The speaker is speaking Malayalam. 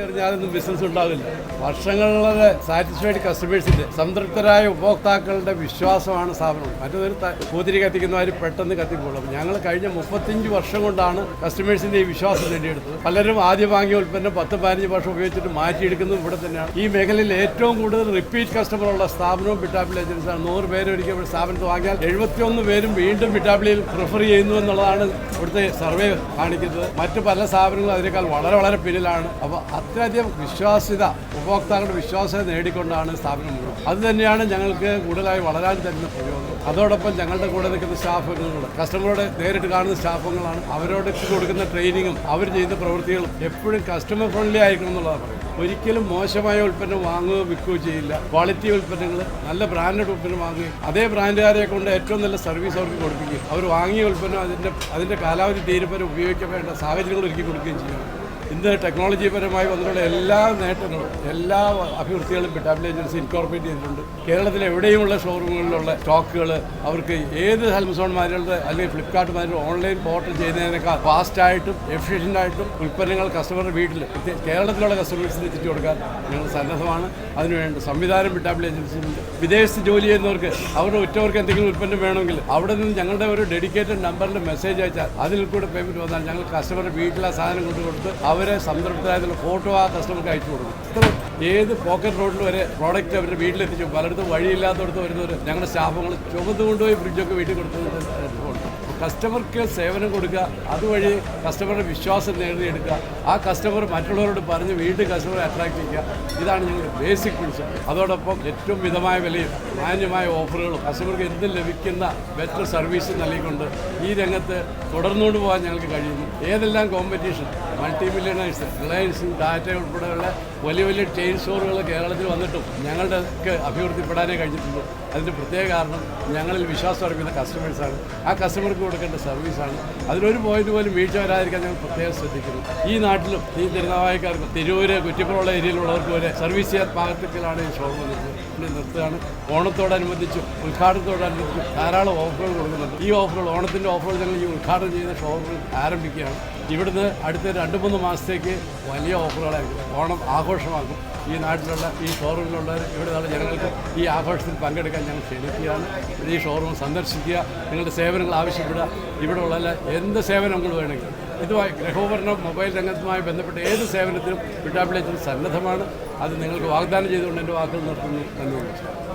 എറിഞ്ഞാലൊന്നും ബിസിനസ് ഉണ്ടാകില്ല. വർഷങ്ങളുടെ സാറ്റിസ്ഫൈഡ് കസ്റ്റമേഴ്സിൻ്റെ സംതൃപ്തരായ ഉപഭോക്താക്കളുടെ വിശ്വാസമാണ് സ്ഥാപനം. മറ്റൊരു പൂത്തിരി കത്തിക്കുന്നവർ പെട്ടെന്ന് കത്തിക്കോളും. ഞങ്ങൾ കഴിഞ്ഞ 35 വർഷം കൊണ്ടാണ് കസ്റ്റമേഴ്സിൻ്റെ ഈ വിശ്വാസം നേടിയെടുത്തത്. പലരും ആദ്യം വാങ്ങിയ ഉൽപ്പന്നം 10-15 വർഷം ഉപയോഗിച്ചിട്ട് മാറ്റിയെടുക്കുന്നത് ഇവിടെ തന്നെയാണ്. ഈ മേഖലയിൽ ഏറ്റവും കൂടുതൽ റിപ്പീറ്റ് കസ്റ്റമറുള്ള സ്ഥാപനവും പിറ്റാപ്പിളി ഏജൻസിയാണ്. 100 പേര് ഒരിക്കൽ സ്ഥാപനത്തിൽ വാങ്ങിയാൽ 71 പേരും വീണ്ടും പിറ്റാപ്പിളിയിൽ പ്രിഫർ ചെയ്യുന്നു എന്നുള്ളതാണ് ഇവിടുത്തെ സർവേ കാണിക്കുന്നത്. മറ്റു പല സ്ഥാപനങ്ങളും അതിനേക്കാൾ വളരെ വളരെ പിന്നിലാണ്. അപ്പോൾ അത്രയധികം വിശ്വാസ്യത, ഉപഭോക്താക്കളുടെ വിശ്വാസ്യത നേടിക്കൊണ്ടാണ് സ്ഥാപനം മുഴുവൻ. അത് തന്നെയാണ് ഞങ്ങൾക്ക് കൂടുതലായി വളരാൻ തരുന്ന പ്രയോജനം. അതോടൊപ്പം ഞങ്ങളുടെ കൂടെ നിൽക്കുന്ന സ്റ്റാഫുകൾ, കസ്റ്റമറോട് നേരിട്ട് കാണുന്ന സ്റ്റാഫുകളാണ്. അവരോട് കൊടുക്കുന്ന ട്രെയിനിങ്ങും അവർ ചെയ്യുന്ന പ്രവൃത്തികളും എപ്പോഴും കസ്റ്റമർ ഫ്രണ്ട്ലി ആയിരിക്കണം എന്നുള്ളതാണ് പറയുന്നത്. ഒരിക്കലും മോശമായ ഉൽപ്പന്നം വാങ്ങുകയോ വിൽക്കുകയോ ചെയ്യില്ല. ക്വാളിറ്റി ഉൽപ്പന്നങ്ങൾ, നല്ല ബ്രാൻഡഡ് ഉൽപ്പന്നം വാങ്ങുകയും അതേ ബ്രാൻഡുകാരെ കൊണ്ട് ഏറ്റവും നല്ല സർവീസ് അവർക്ക് കൊടുക്കുകയും അവർ വാങ്ങിയ ഉൽപ്പന്നം അതിൻ്റെ കാലാവധി തീരുമാനം ഉപയോഗിക്കാൻ വേണ്ട സാഹചര്യങ്ങൾ ഒരുക്കി കൊടുക്കുകയും ചെയ്യണം. ഇന്ന് ടെക്നോളജിപരമായി വന്നിട്ടുള്ള എല്ലാ നേട്ടങ്ങളും, എല്ലാ അഭിവൃദ്ധികളും പിറ്റാപ്പിളി ഏജൻസി ഇൻകോർപ്പറേറ്റ് ചെയ്തിട്ടുണ്ട്. കേരളത്തിലെ എവിടെയുമുള്ള ഷോറൂമുകളിലുള്ള സ്റ്റോക്കുകൾ അവർക്ക് ഏത് ആമസോൺ മാതിരിയുടെ അല്ലെങ്കിൽ ഫ്ലിപ്കാർട്ട് മാതിരി ഓൺലൈൻ പോർട്ടൽ ചെയ്യുന്നതിനേക്കാൾ ഫാസ്റ്റായിട്ടും എഫിഷ്യൻ്റായിട്ടും ഉൽപ്പന്നങ്ങൾ കസ്റ്റമറുടെ വീട്ടിൽ, കേരളത്തിലുള്ള കസ്റ്റമേഴ്സിന് എത്തിച്ചു കൊടുക്കാൻ ഞങ്ങൾ സന്നദ്ധമാണ്. അതിനുവേണ്ട സംവിധാനം പിറ്റാപ്പിളി ഏജൻസിയുണ്ട്. വിദേശത്ത് ജോലി ചെയ്യുന്നവർക്ക്, അവരുടെ ഉറ്റവർക്ക് എന്തെങ്കിലും ഉൽപ്പന്നം വേണമെങ്കിൽ അവിടെ നിന്ന് ഞങ്ങളുടെ ഒരു ഡെഡിക്കേറ്റഡ് നമ്പറിൽ മെസ്സേജ് അയച്ചാൽ അതിൽ കൂടെ പേയ്മെൻറ്റ് വന്നാൽ ഞങ്ങൾ കസ്റ്റമറുടെ വീട്ടിൽ ആ സാധനം കൊണ്ടുകൊടുത്ത് അവരെ സംതൃപ്തരായതിനുള്ള ഫോട്ടോ ആ കസ്റ്റമർക്ക് അയച്ചു കൊടുക്കും. ഇത്ര ഏത് പോക്കറ്റ് റോഡിൽ വരെ പ്രോഡക്റ്റ് അവരുടെ വീട്ടിലെത്തിച്ചു. പലയിടത്തും വഴിയില്ലാത്തടത്ത് വരുന്നവർ ഞങ്ങളുടെ സ്റ്റാഫുകൾ ചുമന്ന് കൊണ്ടുപോയി ഫ്രിഡ്ജൊക്കെ വീട്ടിൽ കൊടുത്തത്. കസ്റ്റമർക്ക് സേവനം കൊടുക്കുക, അതുവഴി കസ്റ്റമറുടെ വിശ്വാസം നേടിയെടുക്കുക, ആ കസ്റ്റമർ മറ്റുള്ളവരോട് പറഞ്ഞ് വീണ്ടും കസ്റ്റമറെ അട്രാക്ട് ചെയ്യുക. ഇതാണ് ഞങ്ങളുടെ ബേസിക് പ്രിൻസിപ്പിൾ. അതോടൊപ്പം ഏറ്റവും മിതമായ വിലയും മാന്യമായ ഓഫറുകളും കസ്റ്റമർക്ക് എന്തും ലഭിക്കുന്ന ബെറ്റർ സർവീസ് നൽകിക്കൊണ്ട് ഈ രംഗത്ത് തുടർന്നുകൊണ്ട് പോകാൻ ഞങ്ങൾക്ക് കഴിയുന്നു. ഏതെല്ലാം കോമ്പറ്റീഷൻ, മൾട്ടി മില്യണേഴ്സ്, റിലയൻസും ടാറ്റ ഉൾപ്പെടെയുള്ള വലിയ വലിയ ചെയിൻ സ്റ്റോറുകൾ കേരളത്തിൽ വന്നിട്ടും ഞങ്ങളുടെയൊക്കെ അഭിവൃദ്ധിപ്പെടാനേ കഴിഞ്ഞിട്ടുണ്ട്. അതിൻ്റെ പ്രത്യേക കാരണം ഞങ്ങളിൽ വിശ്വാസം അർപ്പിക്കുന്ന കസ്റ്റമേഴ്സാണ്. ആ കസ്റ്റമർക്ക് കൊടുക്കേണ്ട സർവീസാണ്. അതിലൊരു പോയിന്റ് പോലും വീഴ്ച വരാതിരിക്കാൻ ഞങ്ങൾ പ്രത്യേകം ശ്രദ്ധിക്കുന്നു. ഈ നാട്ടിലും ഈ തിരുനാവായക്കാർക്ക്, തിരൂര്, കുറ്റിപ്പുറമുള്ള ഏരിയയിലുള്ളവർക്ക് വരെ സർവീസ് ചെയ്യാൻ പാകത്തിലാണ് ഈ ഷോറൂം നിർത്തുകയാണ്. ഓണത്തോടനുബന്ധിച്ചും ഉദ്ഘാടനത്തോടനുബന്ധിച്ചും ധാരാളം ഓഫറുകൾ കൊടുക്കുന്നുണ്ട്. ഈ ഓഫറുകൾ, ഓണത്തിൻ്റെ ഓഫറുകൾ ഞങ്ങൾ ഈ ഉദ്ഘാടനം ചെയ്യുന്ന ഷോറൂമിൽ ആരംഭിക്കുകയാണ്. ഇവിടുന്ന് അടുത്ത 2-3 മാസത്തേക്ക് വലിയ ഓഫറുകളായിരിക്കും. ഓണം ആഘോഷമാക്കും. ഈ നാട്ടിലുള്ള ഈ ഷോറൂമിലുള്ളവർ ഇവിടെ ജനങ്ങൾക്ക് ഈ ആഘോഷത്തിൽ പങ്കെടുക്കാൻ ഞങ്ങൾ ക്ഷണിക്കുകയാണ്. ഈ ഷോറൂം സന്ദർശിക്കുക, നിങ്ങളുടെ സേവനങ്ങൾ ആവശ്യപ്പെടുക. ഇവിടെ ഉള്ള എന്ത് സേവനങ്ങൾ വേണമെങ്കിലും, ഇതുമായി ഗൃഹോപകരണം, മൊബൈൽ രംഗത്തുമായി ബന്ധപ്പെട്ട ഏത് സേവനത്തിനും പിറ്റാപ്പിളി ഏജൻസി സന്നദ്ധമാണ്. അത് നിങ്ങൾക്ക് വാഗ്ദാനം ചെയ്തുകൊണ്ട് എൻ്റെ വാക്കുകൾ നിർത്തുന്നു. നന്ദി.